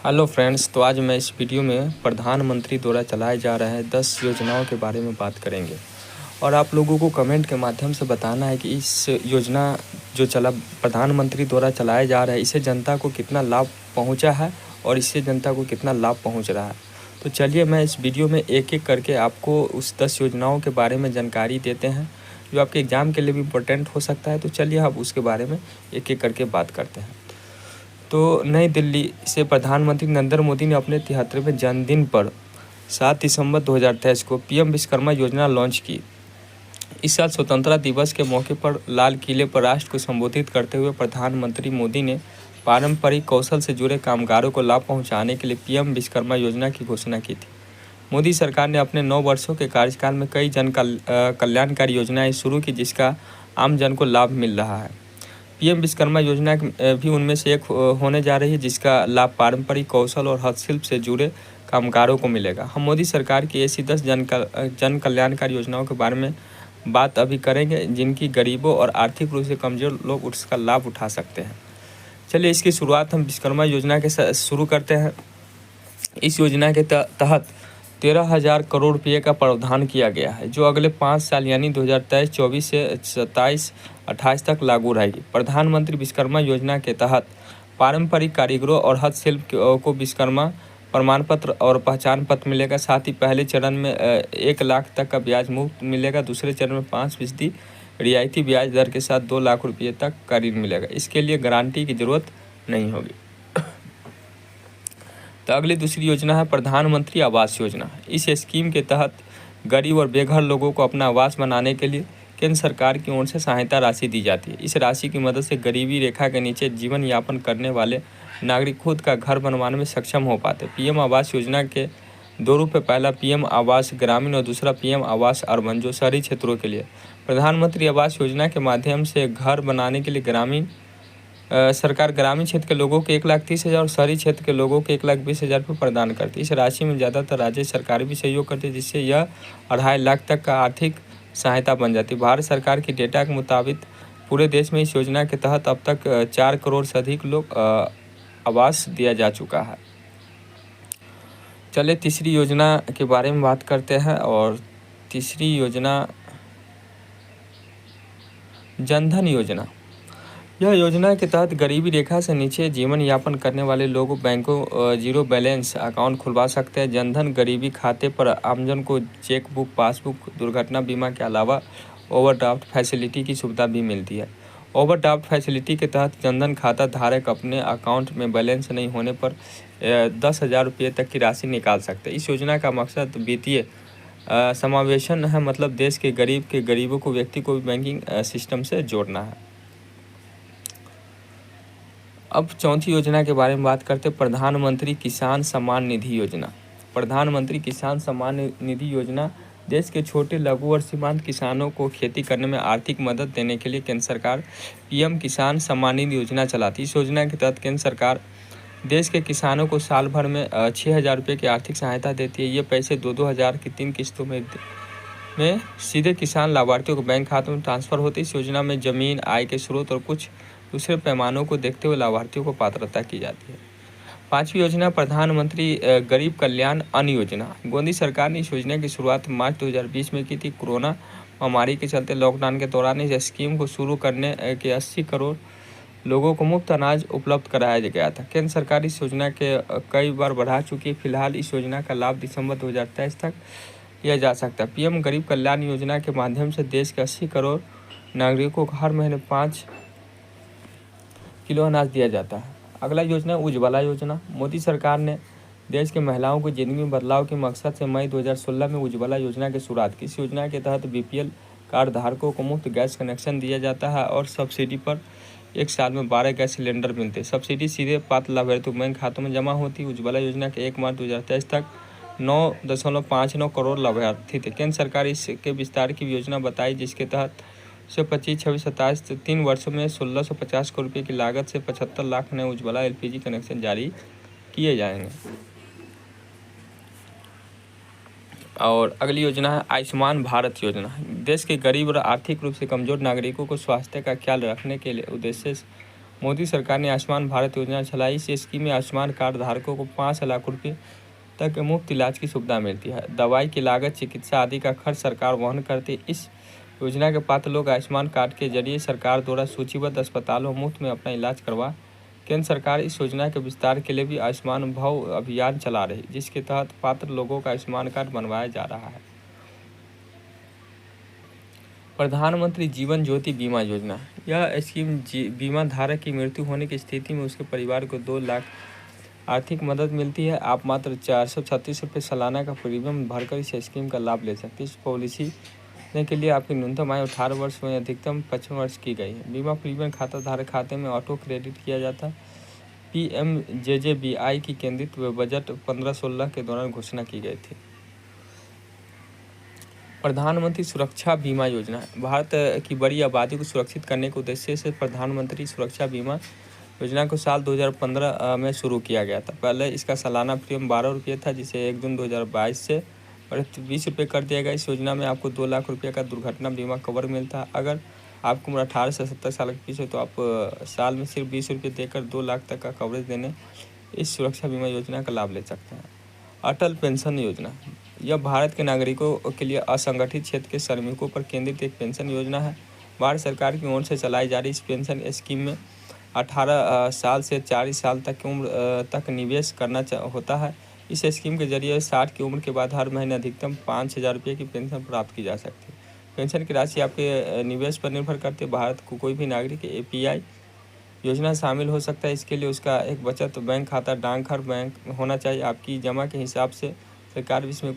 Hello friends, तो आज मैं इस वीडियो में प्रधानमंत्री द्वारा चलाए जा रहे 10 योजनाओं के बारे में बात करेंगे। और आप लोगों को कमेंट के माध्यम से बताना है कि इस योजना जो प्रधानमंत्री द्वारा चलाया जा रहा है, इससे जनता को कितना लाभ पहुंचा है और इससे जनता को कितना लाभ पहुंच रहा है। तो चलिए मैं इस वीडियो में एक एक करके आपको उस 10 योजनाओं के बारे में जानकारी देते हैं जो आपके एग्ज़ाम के लिए भी इम्पोर्टेंट हो सकता है। तो चलिए अब उसके बारे में एक एक करके बात करते हैं। तो नई दिल्ली से प्रधानमंत्री नरेंद्र मोदी ने अपने 73वें जन्मदिन पर 7 दिसंबर 2023 को पीएम विश्वकर्मा योजना लॉन्च की। इस साल स्वतंत्रता दिवस के मौके पर लाल किले पर राष्ट्र को संबोधित करते हुए प्रधानमंत्री मोदी ने पारंपरिक कौशल से जुड़े कामगारों को लाभ पहुंचाने के लिए पीएम विश्वकर्मा योजना की घोषणा की थी। मोदी सरकार ने अपने 9 वर्षों के कार्यकाल में कई कल्याणकारी योजनाएं शुरू की, जिसका आम जन को लाभ मिल रहा है। पीएम विश्वकर्मा योजना भी उनमें से एक होने जा रही है, जिसका लाभ पारंपरिक कौशल और हस्तशिल्प से जुड़े कामगारों को मिलेगा। हम मोदी सरकार की ऐसी 10 जन कल्याणकारी योजनाओं के बारे में बात अभी करेंगे, जिनकी गरीबों और आर्थिक रूप से कमजोर लोग उसका लाभ उठा सकते हैं। चलिए इसकी शुरुआत हम विश्वकर्मा योजना के साथ शुरू करते हैं। इस योजना के तहत 13,000 करोड़ रुपये का प्रावधान किया गया है, जो अगले 5 साल यानी 2023-24 से 27-28 तक लागू रहेगी। प्रधानमंत्री विश्वकर्मा योजना के तहत पारंपरिक कारीगरों और हस्तशिल्प को विश्वकर्मा प्रमाण पत्र और पहचान पत्र मिलेगा। साथ ही पहले चरण में 1 लाख तक का ब्याज मुफ्त मिलेगा। दूसरे चरण में 5% रियायती ब्याज दर के साथ 2 लाख रुपये तक का ऋण मिलेगा। इसके लिए गारंटी की जरूरत नहीं होगी। तो अगली दूसरी योजना है प्रधानमंत्री आवास योजना। इस स्कीम के तहत गरीब और बेघर लोगों को अपना आवास बनाने के लिए केंद्र सरकार की ओर से सहायता राशि दी जाती है। इस राशि की मदद से गरीबी रेखा के नीचे जीवन यापन करने वाले नागरिक खुद का घर बनवाने में सक्षम हो पाते। पीएम आवास योजना के 2 रूप है। पहला पीएम आवास ग्रामीण और दूसरा पीएम आवास अर्बन, जो शहरी क्षेत्रों के लिए। प्रधानमंत्री आवास योजना के माध्यम से घर बनाने के लिए सरकार ग्रामीण क्षेत्र के लोगों को 1,30,000 और शहरी क्षेत्र के लोगों को 1,20,000 रुपये प्रदान करती है। इस राशि में ज़्यादातर राज्य सरकार भी सहयोग करती है, जिससे यह 2.5 लाख तक का आर्थिक सहायता बन जाती है। भारत सरकार के डेटा के मुताबिक पूरे देश में इस योजना के तहत अब तक 4 करोड़ से अधिक लोग आवास दिया जा चुका है। चलिए तीसरी योजना के बारे में बात करते हैं। और तीसरी योजना जनधन योजना। यह योजना के तहत गरीबी रेखा से नीचे जीवन यापन करने वाले लोग बैंकों जीरो बैलेंस अकाउंट खुलवा सकते हैं। जनधन गरीबी खाते पर आमजन को चेक बुक, पासबुक, दुर्घटना बीमा के अलावा ओवरड्राफ्ट फैसिलिटी की सुविधा भी मिलती है। ओवरड्राफ्ट फैसिलिटी के तहत जनधन खाता धारक अपने अकाउंट में बैलेंस नहीं होने पर 10,000 रुपये तक की राशि निकाल सकते हैं। इस योजना का मकसद वित्तीय समावेशन है, मतलब देश के गरीबों को व्यक्ति को भी बैंकिंग सिस्टम से जोड़ना है। अब चौथी योजना के बारे में बात करते हैं, प्रधानमंत्री किसान सम्मान निधि योजना। प्रधानमंत्री किसान सम्मान निधि योजना देश के छोटे, लघु और सीमांत किसानों को खेती करने में आर्थिक मदद देने के लिए केंद्र सरकार पीएम किसान सम्मान निधि योजना चलाती है। इस योजना के तहत केंद्र सरकार देश के किसानों को साल भर में 6,000 रुपये की आर्थिक सहायता देती है। ये पैसे 2-2 हज़ार की 3 किस्तों में सीधे किसान लाभार्थियों को बैंक खातों में ट्रांसफर होते। इस योजना में जमीन, आय के स्रोत और कुछ दूसरे पैमानों को देखते हुए लाभार्थियों को पात्रता की जाती है। 5वीं योजना प्रधानमंत्री गरीब कल्याण अन्न योजना। मोदी सरकार ने इस योजना की शुरुआत मार्च 2020 में की थी। कोरोना महामारी के चलते लॉकडाउन के दौरान इस स्कीम को शुरू करने के 80 करोड़ लोगों को मुफ्त अनाज उपलब्ध कराया गया था। केंद्र सरकार इस योजना के कई बार बढ़ा चुकी है। फिलहाल इस योजना का लाभ दिसंबर 2023 तक लिया जा सकता है। पीएम गरीब कल्याण योजना के माध्यम से देश के 80 करोड़ नागरिकों को हर महीने 5 किलो अनाज दिया जाता है। अगला योजना उज्ज्वला योजना। मोदी सरकार ने देश के महिलाओं की जिंदगी में बदलाव के मकसद से मई 2016 में उज्ज्वला योजना की शुरुआत की। इस योजना के तहत बीपीएल कार्ड धारकों को मुफ्त गैस कनेक्शन दिया जाता है और सब्सिडी पर 1 साल में 12 गैस सिलेंडर मिलते हैं। सब्सिडी सीधे पात्र लाभार्थियों बैंक खातों में जमा होती है। उज्ज्वला योजना के 1 मार्च 2023 तक 9.59 करोड़ लाभार्थी थे। केंद्र सरकार इसके विस्तार की योजना बताई, जिसके तहत 25, 26, 27 3 वर्षों में 1,650 करोड़ रुपये की लागत से 75 लाख नए उज्ज्वला एलपीजी कनेक्शन जारी किए जाएंगे। और अगली योजना है आयुष्मान भारत योजना। देश के गरीब और आर्थिक रूप से कमजोर नागरिकों को स्वास्थ्य का ख्याल रखने के लिए उद्देश्य मोदी सरकार ने आयुष्मान भारत योजना चलाई। इस स्कीम में आयुष्मान कार्ड धारकों को 5 लाख रुपये तक मुफ्त इलाज की सुविधा मिलती है। दवाई की लागत, चिकित्सा आदि का खर्च सरकार वहन करती है। इस योजना के पात्र लोग आयुष्मान कार्ड के जरिए सरकार द्वारा सूचीबद्ध अस्पतालों में मुफ्त में अपना इलाज करवा। केंद्र सरकार इस योजना के विस्तार के लिए भी आयुष्मान भव अभियान चला रही, जिसके तहत पात्र लोगों का आयुष्मान कार्ड बनवाया जा रहा है। प्रधानमंत्री जीवन ज्योति बीमा योजना, यह स्कीम बीमा धारक की मृत्यु होने की स्थिति में उसके परिवार को 2 लाख आर्थिक मदद मिलती है। आप मात्र 436 रुपये सालाना का प्रीमियम भरकर इस स्कीम का लाभ ले सकते हैं। इस पॉलिसी लेने के लिए आपकी न्यूनतम आयु 18 वर्ष में अधिकतम 55 वर्ष की गई है। बीमा प्रीमियम खाता धारक खाते में ऑटो क्रेडिट किया जाता है। PMJJBI की केंद्रित बजट 15-16 के दौरान घोषणा की गई थी। प्रधानमंत्री सुरक्षा बीमा योजना, भारत की बड़ी आबादी को सुरक्षित करने के उद्देश्य से प्रधानमंत्री सुरक्षा बीमा योजना को साल 2015 में शुरू किया गया था। पहले इसका सालाना प्रीमियम 12 रुपये था, जिसे 1 जून 2022 से 20 रुपये कर दिया गया। इस योजना में आपको 2 लाख रुपये का दुर्घटना बीमा कवर मिलता है। अगर आपकी उम्र 18 से 70 साल के बीच है तो आप साल में सिर्फ 20 रुपये देकर 2 लाख तक का कवरेज देने इस सुरक्षा बीमा योजना का लाभ ले सकते हैं। अटल पेंशन योजना, यह भारत के नागरिकों के लिए असंगठित क्षेत्र के श्रमिकों पर केंद्रित एक पेंशन योजना है। भारत सरकार की ओर से चलाई जा रही इस पेंशन स्कीम में 18 साल से 40 साल तक की उम्र तक निवेश करना होता है। इस स्कीम के जरिए 60 की उम्र के बाद हर महीने अधिकतम 5,000 रुपये की पेंशन प्राप्त की जा सकती है। पेंशन की राशि आपके निवेश पर निर्भर करती है। भारत को कोई भी नागरिक API योजना शामिल हो सकता है। इसके लिए उसका एक बचत बैंक खाता डाकघर बैंक होना चाहिए। आपकी जमा के हिसाब से सरकार भी इसमें